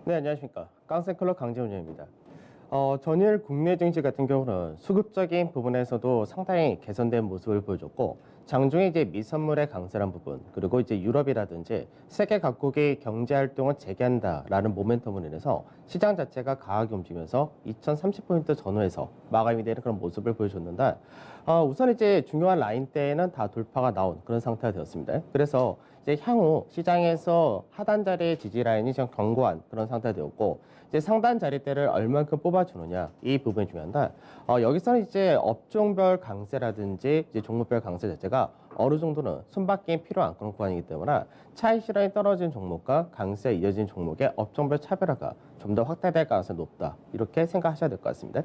네, 안녕하십니까. 깡센클럽 강재훈입니다. 전일 국내 증시 같은 경우는 수급적인 부분에서도 상당히 개선된 모습을 보여줬고, 장중에 이제 미선물의 강세란 부분, 그리고 이제 유럽이라든지 세계 각국의 경제 활동을 재개한다라는 모멘텀으로 인해서 시장 자체가 강하게 움직이면서 2030포인트 전후에서 마감이 되는 그런 모습을 보여줬는데, 우선 이제 중요한 라인대에는 다 돌파가 나온 그런 상태가 되었습니다. 그래서 이제 향후 시장에서 하단 자리의 지지 라인이 좀 견고한 그런 상태가 되었고, 이제 상단 자리대를 얼만큼 뽑아주느냐 이 부분이 중요한데, 여기서는 이제 업종별 강세라든지 이제 종목별 강세 자체가 어느 정도는 손바뀜이 필요한 그런 구간이기 때문에 차익 실현이 떨어진 종목과 강세에 이어진 종목의 업종별 차별화가 좀 더 확대될 가능성이 높다, 이렇게 생각하셔야 될 것 같습니다.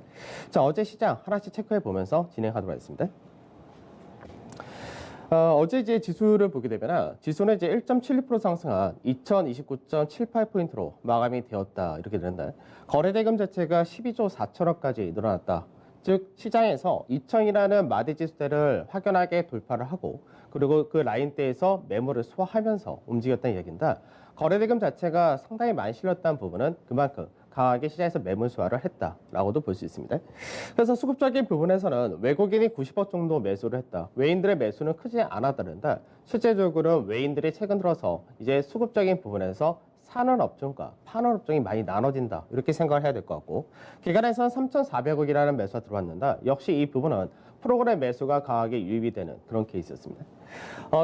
자, 어제 시장 하나씩 체크해 보면서 진행하도록 하겠습니다. 어제 이제 지수를 보게 되면 지수는 이제 1.76% 상승한 2029.78포인트로 마감이 되었다, 이렇게 되는데, 거래대금 자체가 12조 4천억까지 늘어났다. 즉 시장에서 2천이라는 마디 지수대를 확연하게 돌파를 하고, 그리고 그 라인대에서 매물을 소화하면서 움직였다는 이야기인데, 거래대금 자체가 상당히 많이 실렸다는 부분은 그만큼 강하게 시장에서 매물 소화를 했다라고도 볼 수 있습니다. 그래서 수급적인 부분에서는 외국인이 90억 정도 매수를 했다. 외인들의 매수는 크지 않았다는데, 실제적으로는 외인들이 최근 들어서 이제 수급적인 부분에서 사는 업종과 파는 업종이 많이 나눠진다, 이렇게 생각을 해야 될 것 같고, 기간에서는 3,400억이라는 매수가 들어왔는데, 역시 이 부분은 프로그램 매수가 강하게 유입이 되는 그런 케이스였습니다.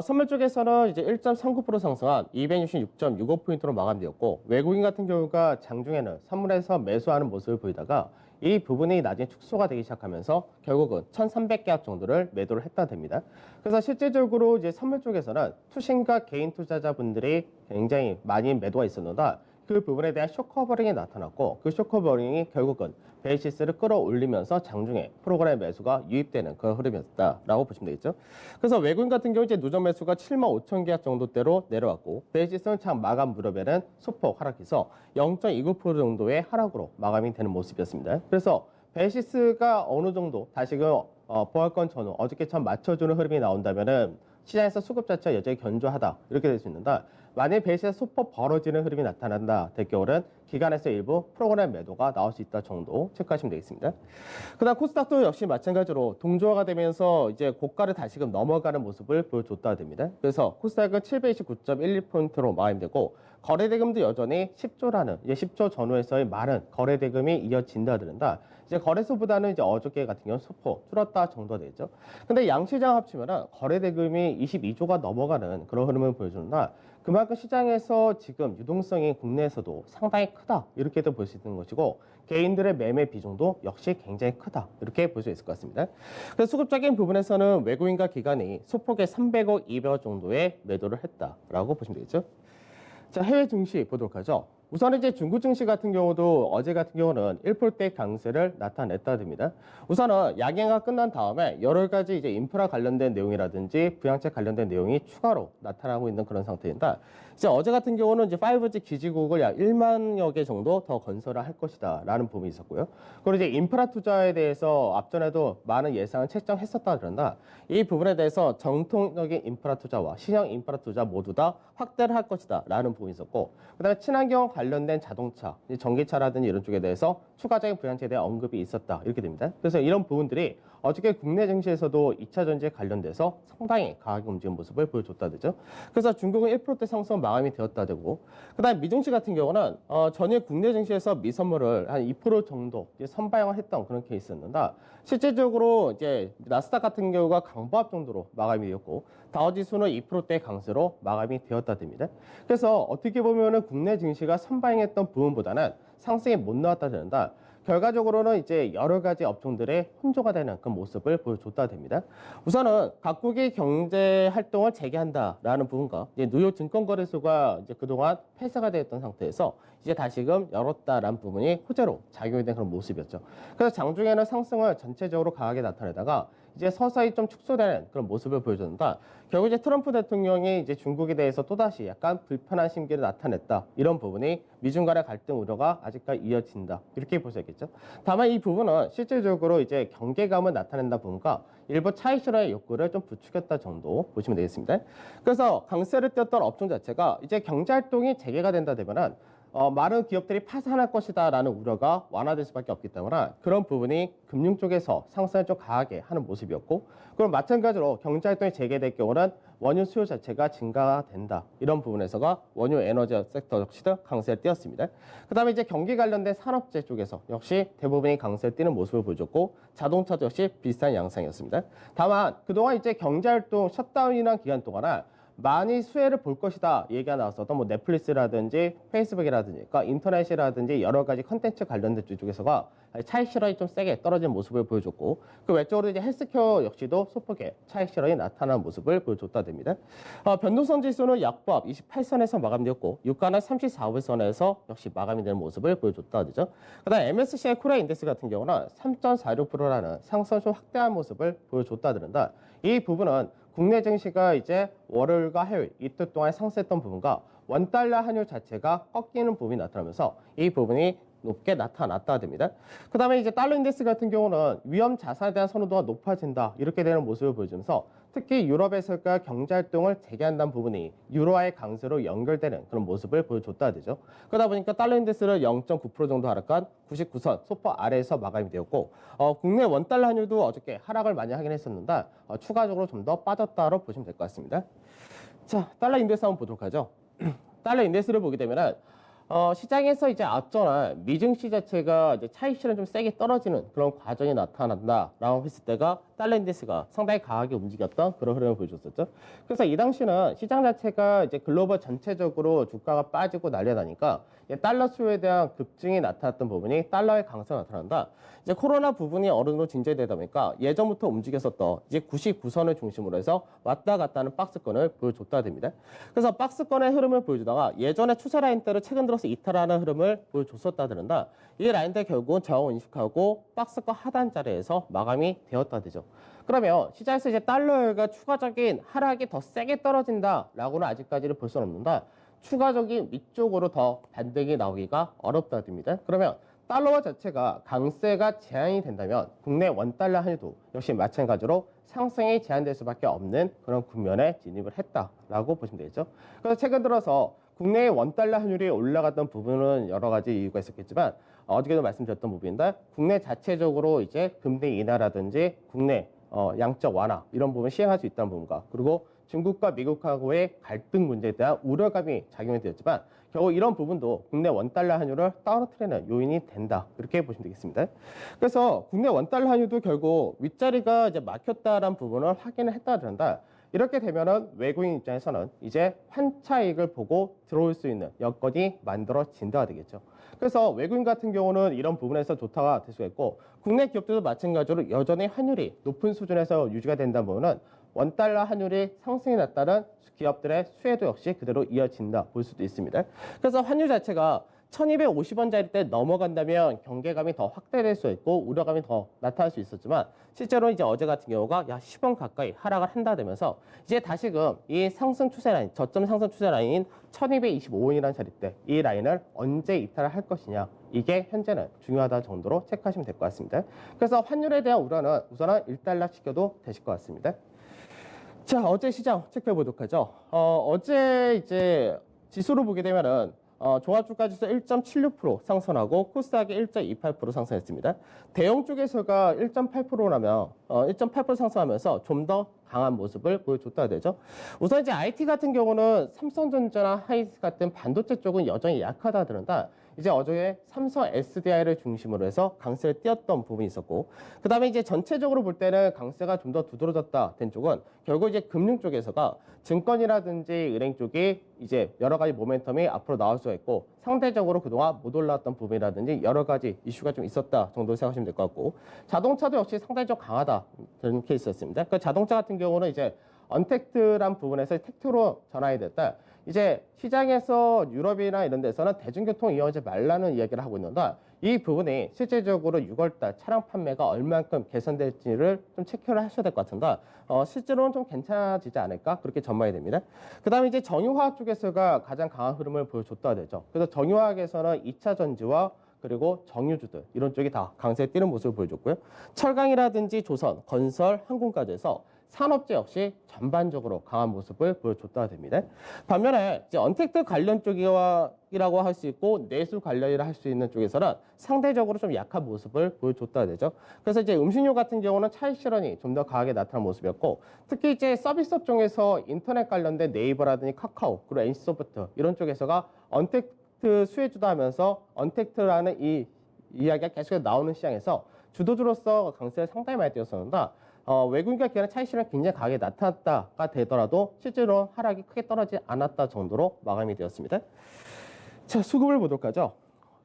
선물 쪽에서는 이제 1.39% 상승한 266.65포인트로 마감되었고, 외국인 같은 경우가 장중에는 선물에서 매수하는 모습을 보이다가 이 부분이 나중에 축소가 되기 시작하면서 결국은 1,300계약 정도를 매도를 했다 됩니다. 그래서 실제적으로 이제 선물 쪽에서는 투신과 개인 투자자분들이 굉장히 많이 매도가 있었는데, 그 부분에 대한 쇼커버링이 나타났고, 그 쇼커버링이 결국은 베이시스를 끌어올리면서 장중에 프로그램 매수가 유입되는 그런 흐름이었다라고 보시면 되겠죠. 그래서 외국인 같은 경우 이제 누적 매수가 7만 5천 계약 정도대로 내려왔고, 베이시스는 참 마감 무렵에는 소폭 하락해서 0.29% 정도의 하락으로 마감이 되는 모습이었습니다. 그래서 베이시스가 어느 정도 다시금 보합권 전후 어저께처럼 맞춰주는 흐름이 나온다면은 시장에서 수급 자체가 여전히 견조하다, 이렇게 될 수 있는데, 만약 베이스에서 소폭 벌어지는 흐름이 나타난다 될 경우는 기간에서 일부 프로그램 매도가 나올 수 있다 정도 체크하시면 되겠습니다. 그다음 코스닥도 역시 마찬가지로 동조화가 되면서 이제 고가를 다시금 넘어가는 모습을 보여줬다 됩니다. 그래서 코스닥은 729.12포인트로 마감되고, 거래대금도 여전히 10조라는 이제 10조 전후에서의 많은 거래대금이 이어진다 그런다. 이제 거래소보다는 이제 어저께 같은 경우는 소폭 줄었다 정도가 되죠. 근데 양시장 합치면은 거래대금이 22조가 넘어가는 그런 흐름을 보여준다. 그만큼 시장에서 지금 유동성이 국내에서도 상당히 크다, 이렇게도 볼 수 있는 것이고, 개인들의 매매 비중도 역시 굉장히 크다, 이렇게 볼 수 있을 것 같습니다. 그래서 수급적인 부분에서는 외국인과 기관이 소폭의 300억, 200억 정도의 매도를 했다라고 보시면 되겠죠. 자, 해외 증시 보도록 하죠. 우선 이제 중국 증시 같은 경우도 어제 같은 경우는 1%대 강세를 나타냈다 됩니다. 우선은 양행가 끝난 다음에 여러 가지 이제 인프라 관련된 내용이라든지 부양책 관련된 내용이 추가로 나타나고 있는 그런 상태입니다. 이제 어제 같은 경우는 이제 5G 기지국을 약 1만여 개 정도 더 건설을 할 것이다라는 부분이 있었고요. 그리고 이제 인프라 투자에 대해서 앞전에도 많은 예상을 책정했었다 그런다. 이 부분에 대해서 정통적인 인프라 투자와 신형 인프라 투자 모두 다 확대를 할 것이다라는 부분이 있었고, 그다음에 친환경 관련된 자동차, 전기차라든지 이런 쪽에 대해서 추가적인 부양책에 대한 언급이 있었다, 이렇게 됩니다. 그래서 이런 부분들이 어저께 국내 증시에서도 2차 전지에 관련돼서 상당히 강하게 움직이는 모습을 보여줬다 되죠. 그래서 중국은 1%대 상승 마감이 되었다 되고, 그다음 미증시 같은 경우는 전일 국내 증시에서 미선물을 한 2% 정도 선방을 했던 그런 케이스였는데, 실제적으로 이제 나스닥 같은 경우가 강보합 정도로 마감이 되었고, 다우지수는 2%대 강세로 마감이 되었다 됩니다. 그래서 어떻게 보면은 국내 증시가 선방했던 부분보다는 상승이 못 나왔다 된다. 결과적으로는 이제 여러 가지 업종들의 혼조가 되는 그 모습을 보여줬다 됩니다. 우선은 각국의 경제 활동을 재개한다라는 부분과 이제 뉴욕 증권거래소가 이제 그동안 폐쇄가 되었던 상태에서 이제 다시금 열었다라는 부분이 호재로 작용이 된 그런 모습이었죠. 그래서 장중에는 상승을 전체적으로 강하게 나타내다가 이제 서서히 좀 축소되는 그런 모습을 보여줬는데, 결국 이제 트럼프 대통령이 이제 중국에 대해서 또다시 약간 불편한 심기를 나타냈다, 이런 부분이 미중 간의 갈등 우려가 아직까지 이어진다, 이렇게 볼 수 있겠죠. 다만 이 부분은 실질적으로 이제 경계감을 나타낸다 부분과 일부 차익 실현의 욕구를 좀 부추겼다 정도 보시면 되겠습니다. 그래서 강세를 띄었던 업종 자체가 이제 경제 활동이 재개가 된다 되면은 많은 기업들이 파산할 것이다라는 우려가 완화될 수밖에 없기 때문에 그런 부분이 금융 쪽에서 상승을 좀 강하게 하는 모습이었고, 그럼 마찬가지로 경제활동이 재개될 경우는 원유 수요 자체가 증가가 된다. 이런 부분에서가 원유 에너지 섹터 역시도 강세를 띄었습니다. 그 다음에 이제 경기 관련된 산업재 쪽에서 역시 대부분이 강세를 띄는 모습을 보여줬고, 자동차도 역시 비슷한 양상이었습니다. 다만 그동안 이제 경제활동 셧다운이라는 기간 동안에 많이 수혜를 볼 것이다 얘기가 나왔었던 뭐 넷플릭스라든지 페이스북이라든지 그러니까 인터넷이라든지 여러 가지 컨텐츠 관련된 쪽에서가 차익 실현이 좀 세게 떨어진 모습을 보여줬고, 그 외적으로 이제 헬스케어 역시도 소폭의 차익 실현이 나타나는 모습을 보여줬다 됩니다. 변동성 지수는 약보합 28선에서 마감되었고, 유가는 34불선에서 역시 마감이 되는 모습을 보여줬다 되죠. 그다음 MSCI 코리아 인덱스 같은 경우는 3.46%라는 상승 좀 확대한 모습을 보여줬다 드는다. 이 부분은 국내 증시가 이제 월요일과 화요일 이틀 동안 상승했던 부분과 원달러 환율 자체가 꺾이는 부분이 나타나면서 이 부분이 높게 나타났다 됩니다. 그 다음에 이제 달러 인덱스 같은 경우는 위험 자산에 대한 선호도가 높아진다 이렇게 되는 모습을 보여주면서 특히 유럽에서가 경제활동을 재개한다는 부분이 유로화의 강세로 연결되는 그런 모습을 보여줬다 되죠. 그러다 보니까 달러 인덱스는 0.9% 정도 하락한 99선 소포 아래에서 마감이 되었고, 국내 원달러 환율도 어저께 하락을 많이 하긴 했었는데 추가적으로 좀 더 빠졌다로 보시면 될 것 같습니다. 자, 달러 인덱스 한번 보도록 하죠. 달러 인덱스를 보게 되면은 시장에서 이제 앞전에 미증시 자체가 이제 차익 실현 좀 세게 떨어지는 그런 과정이 나타난다라고 했을 때가 달러 인덱스가 상당히 강하게 움직였던 그런 흐름을 보여줬었죠. 그래서 이 당시는 시장 자체가 이제 글로벌 전체적으로 주가가 빠지고 난리가 나니까 달러 수요에 대한 급증이 나타났던 부분이 달러의 강세가 나타난다. 이제 코로나 부분이 어느 정도 진전되다 보니까 예전부터 움직였었던 이제 99선을 중심으로 해서 왔다 갔다 하는 박스권을 보여줬다 됩니다. 그래서 박스권의 흐름을 보여주다가 예전에 추세 라인대를 최근 들어서 이탈하는 흐름을 보여줬었다 드는다. 이 라인대 결국은 저항 인식하고 박스권 하단 자리에서 마감이 되었다 되죠. 그러면 시장에서 이제 달러가 추가적인 하락이 더 세게 떨어진다라고는 아직까지는 볼 수는 없는데 추가적인 위쪽으로 더 반등이 나오기가 어렵다 됩니다. 그러면 달러화 자체가 강세가 제한이 된다면 국내 원달러 환율도 역시 마찬가지로 상승이 제한될 수밖에 없는 그런 국면에 진입을 했다라고 보시면 되겠죠. 그래서 최근 들어서 국내의 원달러 환율이 올라갔던 부분은 여러 가지 이유가 있었겠지만 어저께도 말씀드렸던 부분인데 국내 자체적으로 이제 금리 인하라든지 국내 양적 완화 이런 부분을 시행할 수 있다는 부분과 그리고 중국과 미국하고의 갈등 문제에 대한 우려감이 작용이 되었지만 결국 이런 부분도 국내 원달러 환율을 떨어뜨리는 요인이 된다 이렇게 보시면 되겠습니다. 그래서 국내 원달러 환율도 결국 윗자리가 이제 막혔다라는 부분을 확인을 했다 그런다. 이렇게 되면은 외국인 입장에서는 이제 환차익을 보고 들어올 수 있는 여건이 만들어진다가 되겠죠. 그래서 외국인 같은 경우는 이런 부분에서 좋다가 될 수가 있고 국내 기업들도 마찬가지로 여전히 환율이 높은 수준에서 유지가 된다는 부분은 원달러 환율이 상승이 났다는 기업들의 수혜도 역시 그대로 이어진다 볼 수도 있습니다. 그래서 환율 자체가 1250원짜리 때 넘어간다면 경계감이 더 확대될 수 있고 우려감이 더 나타날 수 있었지만 실제로 이제 어제 같은 경우가 약 10원 가까이 하락을 한다 되면서 이제 다시금 이 상승 추세 라인, 저점 상승 추세 라인인 1225원이라는 자리 때 이 라인을 언제 이탈을 할 것이냐 이게 현재는 중요하다 정도로 체크하시면 될 것 같습니다. 그래서 환율에 대한 우려는 우선은 1달러 시켜도 되실 것 같습니다. 자, 어제 시장 체크해 보도록 하죠. 어제 이제 지수로 보게 되면은 종합주가지수 1.76% 상승하고 코스닥이 1.28% 상승했습니다. 대형 쪽에서가 1.8%라면 1.8% 상승하면서 좀 더 강한 모습을 보여줬다 되죠. 우선 이제 IT 같은 경우는 삼성전자나 하이닉스 같은 반도체 쪽은 여전히 약하다 드는다. 이제 어제 삼성 SDI를 중심으로 해서 강세를 띄었던 부분이 있었고, 그 다음에 이제 전체적으로 볼 때는 강세가 좀 더 두드러졌다 된 쪽은 결국 이제 금융 쪽에서가 증권이라든지 은행 쪽이 이제 여러 가지 모멘텀이 앞으로 나올 수가 있고 상대적으로 그동안 못 올라왔던 부분이라든지 여러 가지 이슈가 좀 있었다 정도로 생각하시면 될 것 같고, 자동차도 역시 상당히 좀 강하다 그런 케이스였습니다. 그러니까 자동차 같은 경우는 이제 언택트란 부분에서 택트로 전환이 됐다. 이제 시장에서 유럽이나 이런 데서는 대중교통 이용하지 말라는 이야기를 하고 있는데 이 부분이 실제적으로 6월달 차량 판매가 얼만큼 개선될지를 좀 체크를 하셔야 될 것 같은데 실제로는 좀 괜찮아지지 않을까 그렇게 전망이 됩니다. 그 다음에 이제 정유화학 쪽에서가 가장 강한 흐름을 보여줬다 되죠. 그래서 정유화학에서는 2차 전지와 그리고 정유주들 이런 쪽이 다 강세에 뛰는 모습을 보여줬고요. 철강이라든지 조선, 건설, 항공까지 해서 산업재 역시 전반적으로 강한 모습을 보여줬다가 됩니다. 반면에 이제 언택트 관련 쪽이라고 할 수 있고 내수 관련이라 할 수 있는 쪽에서는 상대적으로 좀 약한 모습을 보여줬다가 되죠. 그래서 이제 음식료 같은 경우는 차익 실현이 좀 더 강하게 나타난 모습이었고, 특히 이제 서비스 업종에서 인터넷 관련된 네이버라든지 카카오 그리고 NC소프트 이런 쪽에서가 언택트 수혜주다 하면서 언택트라는 이 이야기가 계속 나오는 시장에서 주도주로서 강세를 상당히 많이 띄었었는데, 외국인과 기관의 차익 실현이 굉장히 강하게 나타났다가 되더라도 실제로 하락이 크게 떨어지지 않았다 정도로 마감이 되었습니다. 자, 수급을 보도록 하죠.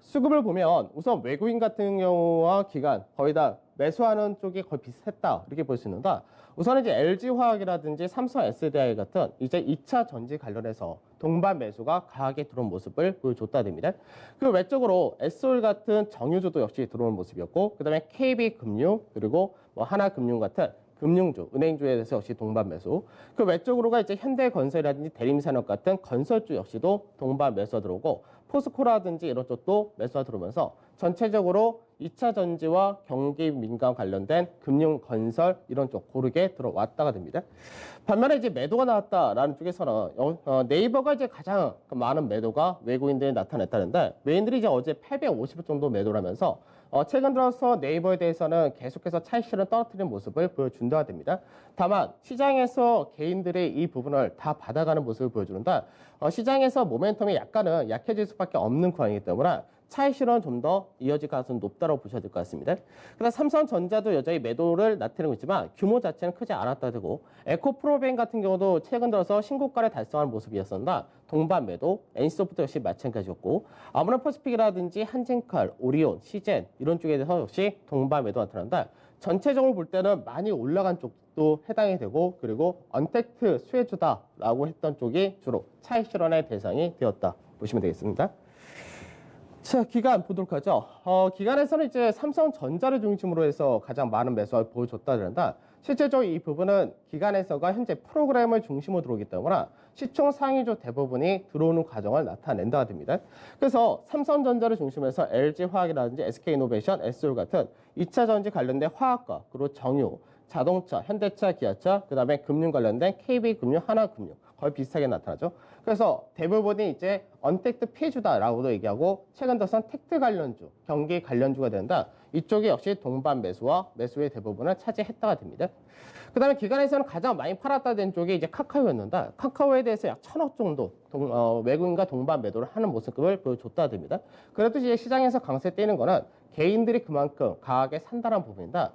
수급을 보면 우선 외국인 같은 경우와 기관 거의 다 매수하는 쪽이 거의 비슷했다 이렇게 볼 수 있는데, 우선 이제 LG화학이라든지 삼성 SDI 같은 이제 2차 전지 관련해서 동반 매수가 강하게 들어온 모습을 보여줬다 됩니다. 그 외적으로 S올 같은 정유주도 역시 들어온 모습이었고, 그다음에 KB금융 그리고 뭐 하나금융 같은 금융주, 은행주에 대해서 역시 동반 매수. 그 외적으로가 이제 현대건설이라든지 대림산업 같은 건설주 역시도 동반 매수가 들어오고, 포스코라든지 이런 쪽도 매수가 들어오면서 전체적으로 2차 전지와 경기 민감 관련된 금융, 건설 이런 쪽 고르게 들어왔다가 됩니다. 반면에 이제 매도가 나왔다라는 쪽에서는 네이버가 이제 가장 많은 매도가 외국인들이 나타냈다는데, 외인들이 이제 어제 850억 정도 매도를 하면서 최근 들어서 네이버에 대해서는 계속해서 차익 실현을 떨어뜨리는 모습을 보여준다가 됩니다. 다만 시장에서 개인들이 이 부분을 다 받아가는 모습을 보여주는데, 시장에서 모멘텀이 약간은 약해질 수밖에 없는 구간이기 때문에 차익 실현은 좀 더 이어질 가능성이 높다고 보셔야 될 것 같습니다. 그다음 삼성전자도 여전히 매도를 나타내고 있지만 규모 자체는 크지 않았다 되고, 에코프로벤 같은 경우도 최근 들어서 신고가를 달성하는 모습이었었는데 동반 매도, NC소프트 역시 마찬가지였고, 아모레퍼시픽이라든지 한진칼, 오리온, 시젠 이런 쪽에 대해서 역시 동반 매도 나타난다. 전체적으로 볼 때는 많이 올라간 쪽도 해당이 되고, 그리고 언택트 수혜주다라고 했던 쪽이 주로 차익 실현의 대상이 되었다 보시면 되겠습니다. 자, 기간 보도록 하죠. 기간에서는 이제 삼성전자를 중심으로 해서 가장 많은 매수를 보여줬다 그런다. 실제적으로 이 부분은 기간에서가 현재 프로그램을 중심으로 들어오기 때문에 시총 상위주 대부분이 들어오는 과정을 나타낸다가 됩니다. 그래서 삼성전자를 중심으로 해서 LG화학이라든지 SK이노베이션, S올 같은 2차 전지 관련된 화학과 그리고 정유, 자동차, 현대차, 기아차, 그 다음에 금융 관련된 KB금융, 하나금융 거의 비슷하게 나타나죠. 그래서 대부분이 이제 언택트 피해주다라고도 얘기하고, 최근 들어선 텍트 관련주, 경기 관련주가 된다. 이쪽이 역시 동반 매수와 매수의 대부분을 차지했다가 됩니다. 그 다음에 기간에서는 가장 많이 팔았다 된 쪽이 이제 카카오였는데, 카카오에 대해서 약 1,000억 정도 외국인과 동반 매도를 하는 모습을 보여줬다 됩니다. 그래도 이제 시장에서 강세 떼는 거는 개인들이 그만큼 강하게 산다는 부분이다.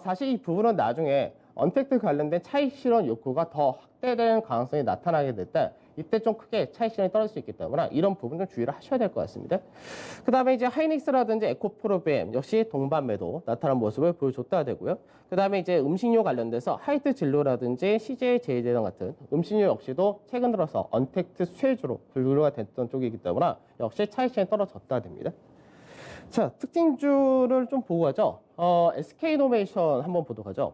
사실 이 부분은 나중에 언택트 관련된 차익 실현 욕구가 더 확대되는 가능성이 나타나게 될 때, 이때 좀 크게 차익 실현이 떨어질 수 있기 때문에 이런 부분 좀 주의를 하셔야 될 것 같습니다. 그 다음에 이제 하이닉스라든지 에코프로비엠 역시 동반 매도 나타난 모습을 보여줬다 되고요. 그 다음에 이제 음식료 관련돼서 하이트 진로라든지 CJ 제이제당 같은 음식료 역시도 최근 들어서 언택트 수혜주로 분류가 됐던 쪽이기 때문에 역시 차익 실현이 떨어졌다 됩니다. 자, 특징주를 좀 보고 가죠. SK이노베이션 한번 보도록 하죠.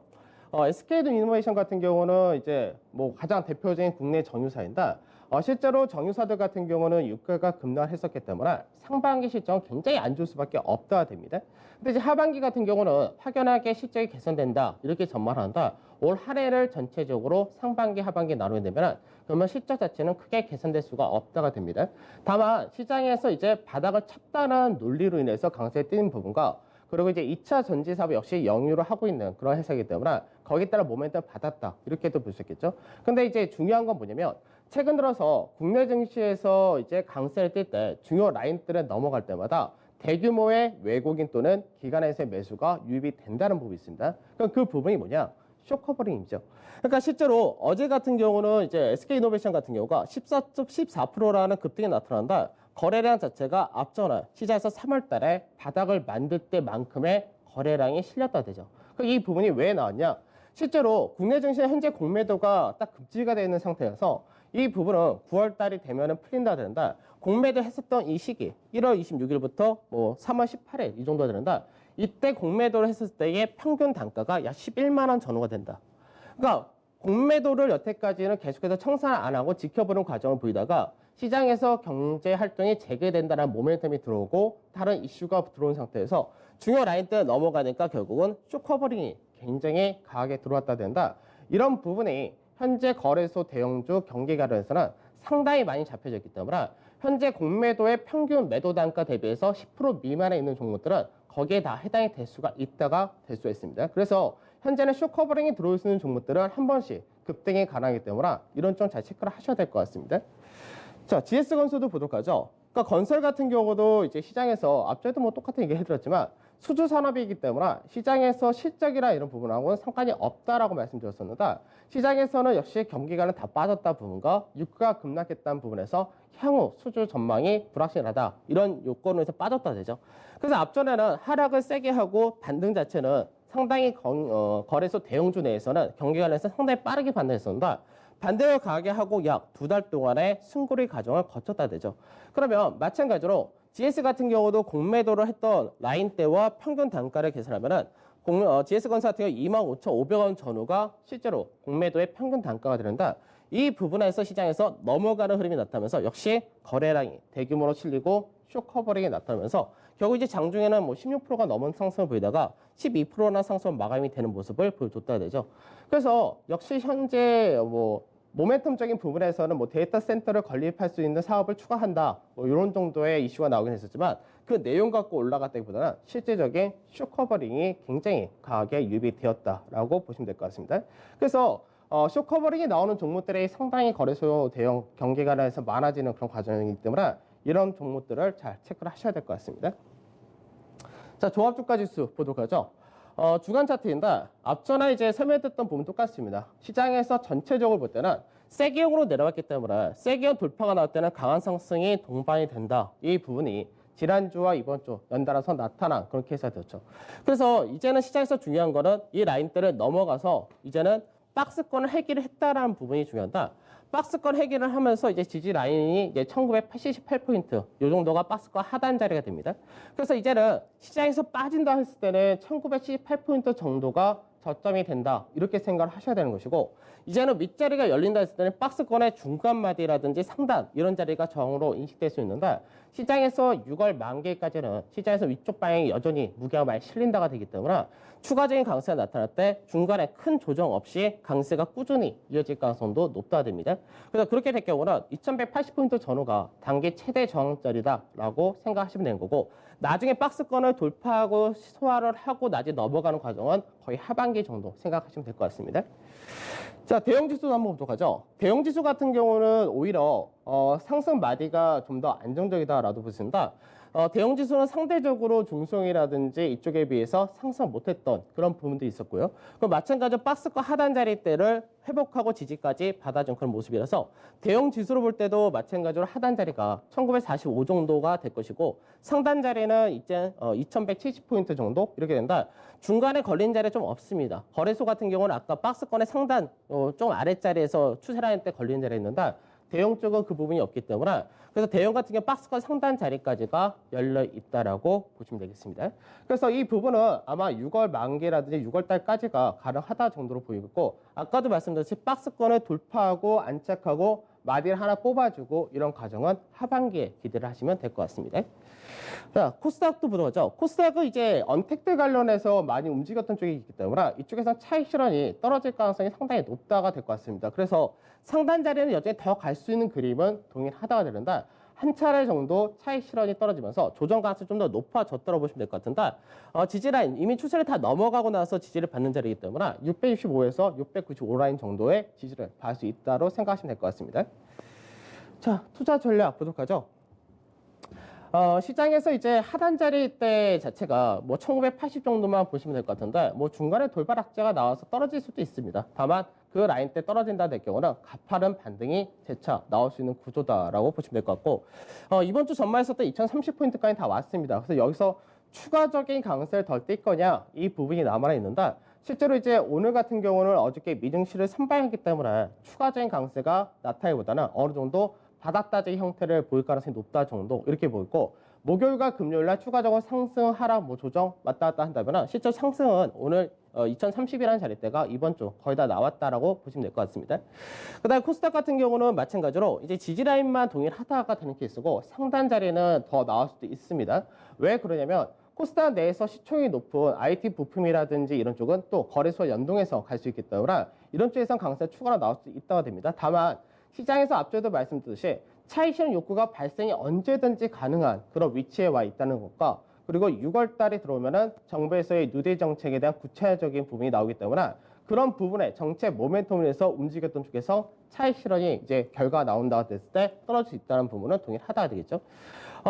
SK이노베이션 같은 경우는 이제 뭐 가장 대표적인 국내 정유사인데, 실제로 정유사들 같은 경우는 유가가 급락했었기 때문에 상반기 실적은 굉장히 안 좋을 수밖에 없다 됩니다. 근데 이제 하반기 같은 경우는 확연하게 실적이 개선된다 이렇게 전망한다. 올 한 해를 전체적으로 상반기, 하반기 나누게 되면 그러면 실적 자체는 크게 개선될 수가 없다가 됩니다. 다만 시장에서 이제 바닥을 쳤다는 논리로 인해서 강세에 뛰는 부분과, 그리고 이제 2차 전지 사업 역시 영유를 하고 있는 그런 회사이기 때문에 거기에 따라 모멘텀을 받았다 이렇게도 볼 수 있겠죠. 근데 이제 중요한 건 뭐냐면, 최근 들어서 국내 증시에서 이제 강세를 띌 때 중요 라인들을 넘어갈 때마다 대규모의 외국인 또는 기관에서의 매수가 유입이 된다는 부분이 있습니다. 그럼 그 부분이 뭐냐? 쇼커버링이죠. 그러니까 실제로 어제 같은 경우는 이제 SK이노베이션 같은 경우가 14.14%라는 급등이 나타난다. 거래량 자체가 앞전에 시장에서 3월 달에 바닥을 만들 때만큼의 거래량이 실렸다 되죠. 이 부분이 왜 나왔냐? 실제로 국내 증시의 현재 공매도가 딱 급지가 되어 있는 상태여서 이 부분은 9월 달이 되면은 풀린다 되는데, 공매도 했었던 이 시기 1월 26일부터 뭐 3월 18일 이 정도 되는데, 이때 공매도를 했을 때의 평균 단가가 약 11만 원 전후가 된다. 그러니까 공매도를 여태까지는 계속해서 청산을 안 하고 지켜보는 과정을 보이다가 시장에서 경제 활동이 재개된다는 모멘텀이 들어오고 다른 이슈가 들어온 상태에서 중요 라인대 넘어가니까 결국은 쇼커버링이 굉장히 강하게 들어왔다 된다. 이런 부분이 현재 거래소 대형주 경기가로에서는 상당히 많이 잡혀져 있기 때문에 현재 공매도의 평균 매도 단가 대비해서 10% 미만에 있는 종목들은 거기에 다 해당이 될 수가 있다가 될 수가 있습니다. 그래서 현재는 숏 커버링이 들어올 수 있는 종목들은 한 번씩 급등이 가능하기 때문에 이런 점 잘 체크를 하셔야 될 것 같습니다. 자, GS건설도 보도록 하죠. 그러니까 건설 같은 경우도 이제 시장에서 앞전에도 뭐 똑같은 얘기 해드렸지만 수주 산업이기 때문에 시장에서 실적이나 이런 부분하고는 상관이 없다라고 말씀드렸었는데 시장에서는 역시 경기가는 다 빠졌다 부분과 유가가 급락했다는 부분에서 향후 수주 전망이 불확실하다 이런 요건에서 빠졌다 되죠. 그래서 앞전에는 하락을 세게 하고 반등 자체는 상당히 거래소 대형주 내에서는 경기관에서 상당히 빠르게 반등했었는데 반등을 강하게 하고 약 2달 동안의 숨고리 과정을 거쳤다 되죠. 그러면 마찬가지로 GS 같은 경우도 공매도를 했던 라인대와 평균 단가를 계산하면은 GS건설 같은 경우 25,500원 전후가 실제로 공매도의 평균 단가가 되는데 이 부분에서 시장에서 넘어가는 흐름이 나타나면서 역시 거래량이 대규모로 실리고 숏 커버링이 나타나면서 결국 이제 장중에는 뭐 16%가 넘은 상승을 보이다가 12%나 상승 마감이 되는 모습을 보여줬다 되죠. 그래서 역시 현재 뭐 모멘텀적인 부분에서는 뭐 데이터 센터를 건립할 수 있는 사업을 추가한다 뭐 이런 정도의 이슈가 나오긴 했었지만 그 내용 갖고 올라갔다기보다는 실제적인 숏 커버링이 굉장히 강하게 유입되었다라고 보시면 될 것 같습니다. 그래서 숏 커버링이 나오는 종목들이 상당히 거래소 대형 경기간에서 많아지는 그런 과정이기 때문에 이런 종목들을 잘 체크를 하셔야 될 것 같습니다. 자, 종합주가 지수 보도록 하죠. 주간 차트인데 앞전에 이제 설명했던 부분 똑같습니다. 시장에서 전체적으로 볼 때는 세기형으로 내려왔기 때문에 세기형 돌파가 나올 때는 강한 상승이 동반이 된다. 이 부분이 지난주와 이번 주 연달아서 나타난 그런 케이스가 되었죠. 그래서 이제는 시장에서 중요한 거는 이 라인대를 넘어가서 이제는 박스권을 해기를 했다라는 부분이 중요하다. 박스권 해기를 하면서 이제 지지 라인이 이제 1988포인트 요 정도가 박스권 하단 자리가 됩니다. 그래서 이제는 시장에서 빠진다 했을 때는 1978포인트 정도가 저점이 된다 이렇게 생각을 하셔야 되는 것이고 이제는 윗자리가 열린다 했을 때는 박스권의 중간 마디라든지 상단 이런 자리가 저항으로 인식될 수 있는데 시장에서 6월 만기까지는 시장에서 위쪽 방향이 여전히 무게가 많이 실린다가 되기 때문에 추가적인 강세가 나타날 때 중간에 큰 조정 없이 강세가 꾸준히 이어질 가능성도 높다 됩니다. 그래서 그렇게 될 경우는 2180포인트 전후가 단기 최대 저항자리다라고 생각하시면 되는 거고 나중에 박스권을 돌파하고 소화를 하고 낮에 넘어가는 과정은 거의 하반기 정도 생각하시면 될 것 같습니다. 자, 대형지수도 한번 보도록 하죠. 대형지수 같은 경우는 오히려 상승 마디가 좀 더 안정적이다라고 보십니다. 대형지수는 상대적으로 중소형이라든지 이쪽에 비해서 상승 못했던 그런 부분도 있었고요. 그럼 마찬가지로 박스권 하단 자리 때를 회복하고 지지까지 받아준 그런 모습이라서 대형지수로 볼 때도 마찬가지로 하단 자리가 1945 정도가 될 것이고 상단 자리는 이제 2170포인트 정도 이렇게 된다. 중간에 걸린 자리 좀 없습니다. 거래소 같은 경우는 아까 박스권의 상단 좀 아랫자리에서 추세라인 때 걸린 자리가 있는데 대형 쪽은 그 부분이 없기 때문에 그래서 대형 같은 경우 박스권 상단 자리까지가 열려 있다라고 보시면 되겠습니다. 그래서 이 부분은 아마 6월 만기라든지 6월 달까지가 가능하다 정도로 보이고 아까도 말씀드렸듯이 박스권을 돌파하고 안착하고 마디를 하나 뽑아주고 이런 과정은 하반기에 기대를 하시면 될 것 같습니다. 자, 코스닥도 보도록 하죠. 코스닥은 이제 언택트 관련해서 많이 움직였던 쪽이 있기 때문에 이쪽에서 차익 실현이 떨어질 가능성이 상당히 높다가 될 것 같습니다. 그래서 상단 자리는 여전히 더 갈 수 있는 그림은 동일하다가 되는데 한 차례 정도 차익 실현이 떨어지면서 조정 가능성이 좀 더 높아졌다고 보시면 될 것 같은데 지지라인 이미 추세를 다 넘어가고 나서 지지를 받는 자리이기 때문에 665에서 695 라인 정도의 지지를 받을 수 있다고 생각하시면 될 것 같습니다. 자, 투자 전략 보도록 하죠. 시장에서 이제 하단 자리 때 자체가 뭐 1980 정도만 보시면 될 것 같은데 뭐 중간에 돌발 악재가 나와서 떨어질 수도 있습니다. 다만 그 라인 때 떨어진다 될 경우는 가파른 반등이 재차 나올 수 있는 구조다라고 보시면 될 것 같고 이번 주 전말했었던 2030포인트까지 다 왔습니다. 그래서 여기서 추가적인 강세를 덜 뛸 거냐 이 부분이 남아 있는데 실제로 이제 오늘 같은 경우는 어저께 미증시를 선방했기 때문에 추가적인 강세가 나타나기보다는 어느 정도 바닥다지 형태를 보일 가능성이 높다 정도 이렇게 보이고 목요일과 금요일날 추가적으로 상승 하락 뭐 조정 왔다 갔다 한다면 실제 상승은 오늘 2030이라는 자리대가 이번 주 거의 다 나왔다라고 보시면 될 것 같습니다. 그다음에 코스닥 같은 경우는 마찬가지로 이제 지지라인만 동일하다가 되는 케이스고 상단 자리는 더 나올 수도 있습니다. 왜 그러냐면 코스닥 내에서 시총이 높은 IT 부품이라든지 이런 쪽은 또 거래소와 연동해서 갈 수 있기 때문에 이런 쪽에선 강세 추가로 나올 수 있다가 됩니다. 다만 시장에서 앞서도 말씀드렸듯이 차익 실현 욕구가 발생이 언제든지 가능한 그런 위치에 와 있다는 것과 그리고 6월 달에 들어오면은 정부에서의 뉴딜 정책에 대한 구체적인 부분이 나오기 때문에 그런 부분에 정책 모멘텀을 해서 움직였던 쪽에서 차익 실현이 이제 결과가 나온다고 됐을 때 떨어질 수 있다는 부분은 동일하다가 되겠죠.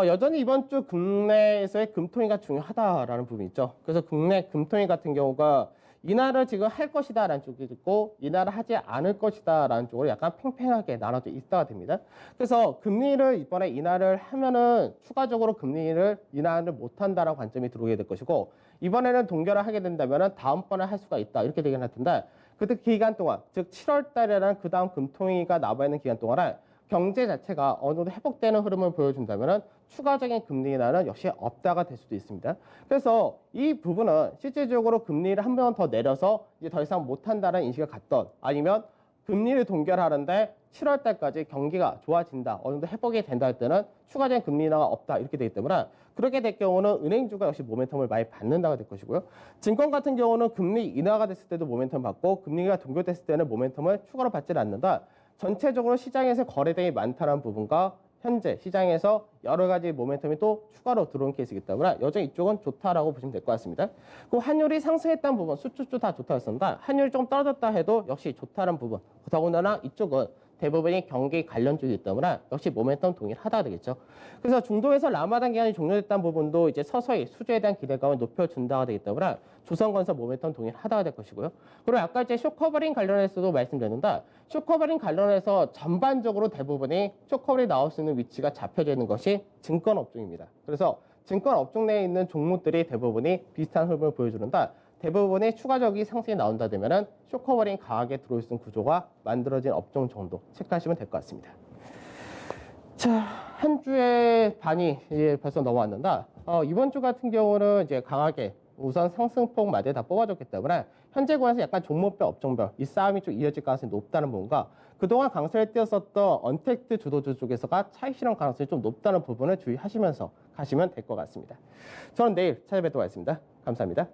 여전히 이번 주 국내에서의 금통위가 중요하다라는 부분이 있죠. 그래서 국내 금통위 같은 경우가 인하를 지금 할 것이다라는 쪽이 있고 인하를 하지 않을 것이다라는 쪽으로 약간 팽팽하게 나눠져 있어야 됩니다. 그래서 금리를 이번에 인하를 하면은 추가적으로 금리를 인하를 못한다라는 관점이 들어오게 될 것이고 이번에는 동결을 하게 된다면은 다음번에 할 수가 있다 이렇게 되긴 할 텐데 그 기간 동안 즉 7월 달이라는 그 다음 금통위가 남아있는 기간 동안에 경제 자체가 어느 정도 회복되는 흐름을 보여준다면 추가적인 금리 인하는 역시 없다가 될 수도 있습니다. 그래서 이 부분은 실질적으로 금리를 한 번 더 내려서 이제 더 이상 못한다는 인식을 갖던 아니면 금리를 동결하는데 7월 달까지 경기가 좋아진다, 어느 정도 회복이 된다 할 때는 추가적인 금리 인하가 없다 이렇게 되기 때문에 그렇게 될 경우는 은행주가 역시 모멘텀을 많이 받는다가 될 것이고요. 증권 같은 경우는 금리 인하가 됐을 때도 모멘텀 받고 금리가 동결됐을 때는 모멘텀을 추가로 받지 않는다. 전체적으로 시장에서 거래량이 많다는 부분과 현재 시장에서 여러 가지 모멘텀이 또 추가로 들어온 케이스이기 때문에 여전히 이쪽은 좋다라고 보시면 될 것 같습니다. 그 환율이 상승했다는 부분, 수출주 다 좋다고 했었는데 환율이 좀 떨어졌다 해도 역시 좋다는 부분. 더군다나 이쪽은 대부분이 경기 관련 쪽이기 때문에 역시 모멘텀 동일하다 되겠죠. 그래서 중동에서 라마단 기간이 종료됐다는 부분도 이제 서서히 수주에 대한 기대감을 높여준다가 되기 때문에 조선건설 모멘텀 동일하다가 될 것이고요. 그리고 아까 이제 쇼커버링 관련해서도 말씀드렸는데 쇼커버링 관련해서 전반적으로 대부분이 쇼커버링이 나올 수 있는 위치가 잡혀져 있는 것이 증권업종입니다. 그래서 증권업종 내에 있는 종목들이 대부분이 비슷한 흐름을 보여주는데 대부분의 추가적인 상승이 나온다 되면은 쇼커버링 강하게 들어올 수 있는 구조가 만들어진 업종 정도 체크하시면 될 것 같습니다. 자, 한 주의 반이 이제 벌써 넘어왔는데 이번 주 같은 경우는 이제 강하게 우선 상승폭 마저 다 뽑아줬기 때문에 현재 구간에서 약간 종목별 업종별 이 싸움이 좀 이어질 가능성이 높다는 부분과 그동안 강세를 띄었었던 언택트 주도주 쪽에서가 차익 실현 가능성이 좀 높다는 부분을 주의하시면서 가시면 될 것 같습니다. 저는 내일 찾아뵙도록 하겠습니다. 감사합니다.